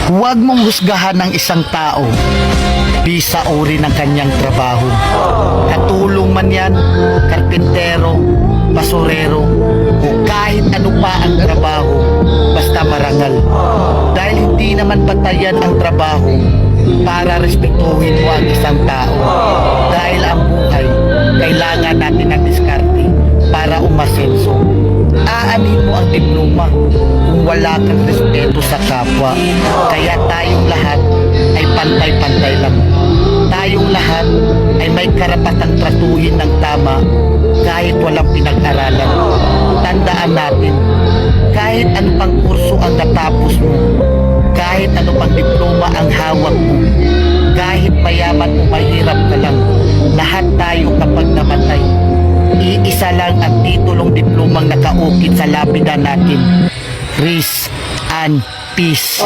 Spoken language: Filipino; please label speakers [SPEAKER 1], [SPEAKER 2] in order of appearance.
[SPEAKER 1] Huwag mong husgahan ng isang tao bisa uri ng kanyang trabaho. Katulong man yan, karpintero, basurero, o kahit ano pa ang trabaho, basta marangal. Dahil hindi naman batayan ang trabaho para respetuhin mo ang isang tao. Dahil ang buhay, kailangan natin ng diskarte para umasenso. Aanin mo ang diploma kung wala kang respeto sa kapwa. Kaya tayong lahat ay pantay-pantay lang. Tayong lahat ay may karapatang tratuhin ng tama kahit walang pinag-aralan. Tandaan natin, kahit ano pang kurso ang natapos mo, kahit ano pang diploma ang hawak mo, kahit mayaman o mahirap ka lang, lahat tayo kapag namatay, iisa lang ang titulong diplomang nakaukit sa lapida natin. Rest and peace.